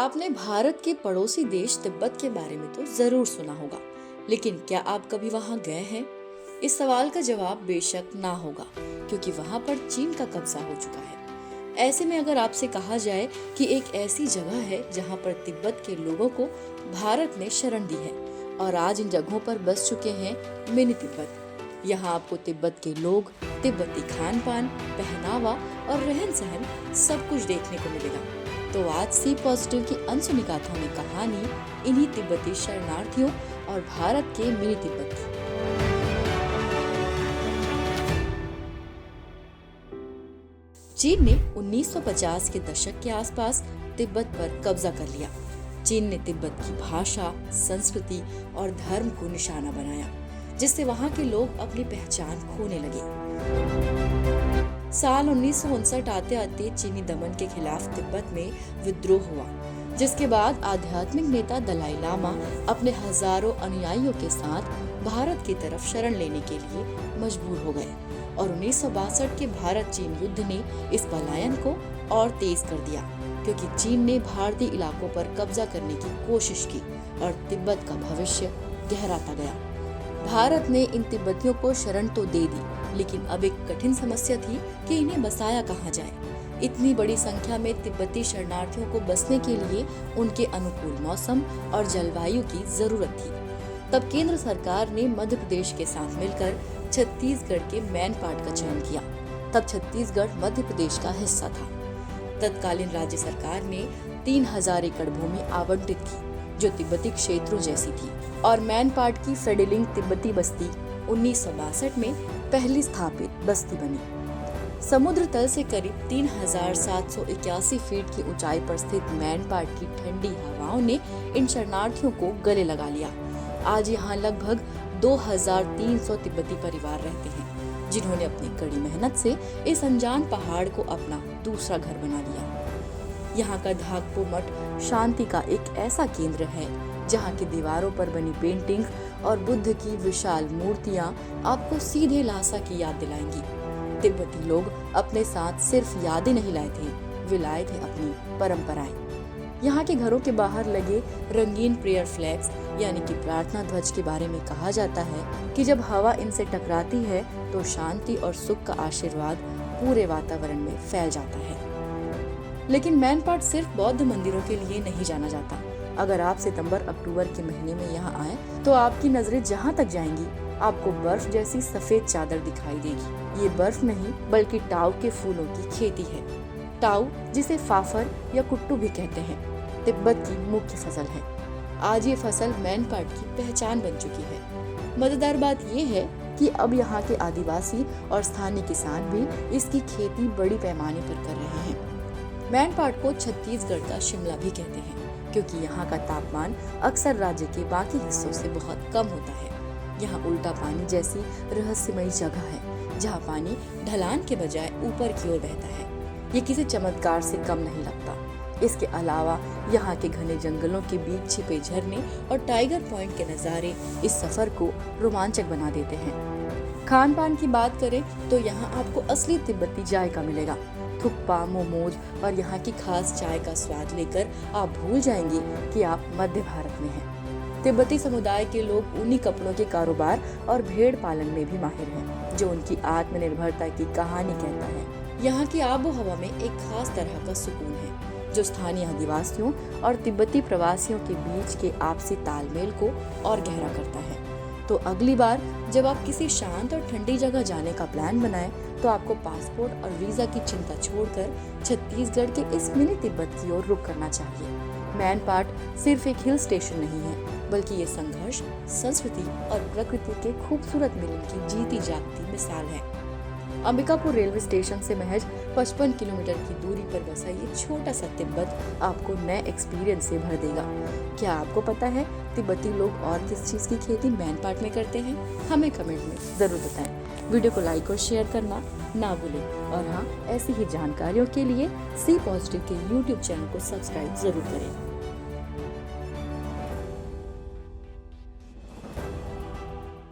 आपने भारत के पड़ोसी देश तिब्बत के बारे में तो जरूर सुना होगा, लेकिन क्या आप कभी वहां गए हैं? इस सवाल का जवाब बेशक ना होगा, क्योंकि वहां पर चीन का कब्जा हो चुका है। ऐसे में अगर आपसे कहा जाए कि एक ऐसी जगह है जहां पर तिब्बत के लोगों को भारत ने शरण दी है और आज इन जगहों पर बस चुके हैं मिनी तिब्बत। यहाँ आपको तिब्बत के लोग, तिब्बती खान पान, पहनावा और रहन सहन सब कुछ देखने को मिलेगा। तो आज सी पॉजिटिव की अनसुनी गाथाओं में कहानी इन्हीं तिब्बती शरणार्थियों और भारत के मिनी तिब्बत की। चीन ने 1950 के दशक के आसपास तिब्बत पर कब्जा कर लिया। चीन ने तिब्बत की भाषा, संस्कृति और धर्म को निशाना बनाया, जिससे वहां के लोग अपनी पहचान खोने लगे। साल 1959 आते आते चीनी दमन के खिलाफ तिब्बत में विद्रोह हुआ, जिसके बाद आध्यात्मिक नेता दलाई लामा अपने हजारों अनुयायियों के साथ भारत की तरफ शरण लेने के लिए मजबूर हो गए और 1962 के भारत चीन युद्ध ने इस पलायन को और तेज कर दिया, क्योंकि चीन ने भारतीय इलाकों पर कब्जा करने की कोशिश की और तिब्बत का भविष्य गहराता गया। भारत ने इन तिब्बतियों को शरण तो दे दी, लेकिन अब एक कठिन समस्या थी कि इन्हें बसाया कहाँ जाए। इतनी बड़ी संख्या में तिब्बती शरणार्थियों को बसने के लिए उनके अनुकूल मौसम और जलवायु की जरूरत थी। तब केंद्र सरकार ने मध्य प्रदेश के साथ मिलकर छत्तीसगढ़ के मैनपाट का चयन किया। तब छत्तीसगढ़ मध्य प्रदेश का हिस्सा था। तत्कालीन राज्य सरकार ने 3000 एकड़ भूमि आवंटित की, जो तिब्बती क्षेत्रों जैसी थी, और मैनपाट की फ्रेडिलिंग तिब्बती बस्ती 1962 में पहली स्थापित बस्ती बनी। समुद्र तल से करीब 3781 फीट की ऊंचाई पर स्थित मैनपाट की ठंडी हवाओं ने इन शरणार्थियों को गले लगा लिया। आज यहाँ लगभग 2300 तिब्बती परिवार रहते हैं, जिन्होंने अपनी कड़ी मेहनत से इस अनजान पहाड़ को अपना दूसरा घर बना लिया। यहाँ का धाकपो मठ शांति का एक ऐसा केंद्र है जहाँ की दीवारों पर बनी पेंटिंग और बुद्ध की विशाल मूर्तियाँ आपको सीधे ल्हासा की याद दिलाएंगी। तिब्बती लोग अपने साथ सिर्फ यादें नहीं लाए थे, वे लाए थे अपनी परंपराएं। यहाँ के घरों के बाहर लगे रंगीन प्रेयर फ्लैग्स यानी कि प्रार्थना ध्वज के बारे में कहा जाता है कि जब हवा इनसे टकराती है तो शांति और सुख का आशीर्वाद पूरे वातावरण में फैल जाता है। लेकिन मैनपाट सिर्फ बौद्ध मंदिरों के लिए नहीं जाना जाता। अगर आप सितंबर-अक्टूबर के महीने में यहाँ आए तो आपकी नजरें जहाँ तक जाएंगी आपको बर्फ जैसी सफेद चादर दिखाई देगी। ये बर्फ नहीं बल्कि टाऊ के फूलों की खेती है। टाऊ, जिसे फाफर या कुट्टू भी कहते हैं, तिब्बत की मुख्य फसल है। आज ये फसल मैनपाट की पहचान बन चुकी है। मजेदार बात ये है कि अब यहाँ के आदिवासी और स्थानीय किसान भी इसकी खेती बड़ी पैमाने पर कर रहे हैं। मैनपाट को छत्तीसगढ़ का शिमला भी कहते हैं, क्योंकि यहाँ का तापमान अक्सर राज्य के बाकी हिस्सों से बहुत कम होता है। यहाँ उल्टा पानी जैसी रहस्यमयी जगह है, जहाँ पानी ढलान के बजाय ऊपर की ओर बहता है। ये किसी चमत्कार से कम नहीं लगता। इसके अलावा यहाँ के घने जंगलों के बीच छिपे झरने और टाइगर पॉइंट के नज़ारे इस सफर को रोमांचक बना देते हैं। खान पान की बात करें तो यहाँ आपको असली तिब्बती जायका मिलेगा। थुक्पा, मोमोज और यहाँ की खास चाय का स्वाद लेकर आप भूल जाएंगे कि आप मध्य भारत में हैं। तिब्बती समुदाय के लोग ऊनी कपड़ों के कारोबार और भेड़ पालन में भी माहिर हैं, जो उनकी आत्मनिर्भरता की कहानी कहता है। यहाँ की आबो हवा में एक खास तरह का सुकून है, जो स्थानीय आदिवासियों और तिब्बती प्रवासियों के बीच के आपसी तालमेल को और गहरा करता है। तो अगली बार जब आप किसी शांत और ठंडी जगह जाने का प्लान बनाएं, तो आपको पासपोर्ट और वीजा की चिंता छोड़कर छत्तीसगढ़ के इस मिनी तिब्बत की ओर रुख करना चाहिए। मैनपाट सिर्फ एक हिल स्टेशन नहीं है, बल्कि ये संघर्ष, संस्कृति और प्रकृति के खूबसूरत मिलन की जीती जागती मिसाल है। अंबिकापुर रेलवे स्टेशन से महज 55 किलोमीटर की दूरी पर बसा ये छोटा सा तिब्बत आपको नए एक्सपीरियंस से भर देगा। क्या आपको पता है तिब्बती लोग और किस चीज की खेती मैनपाट में करते हैं? हमें कमेंट में जरूर बताएं। वीडियो को लाइक और शेयर करना ना भूलें। और हाँ, ऐसी ही जानकारियों के लिए सी पॉजिटिव के YouTube चैनल को सब्सक्राइब जरूर करें।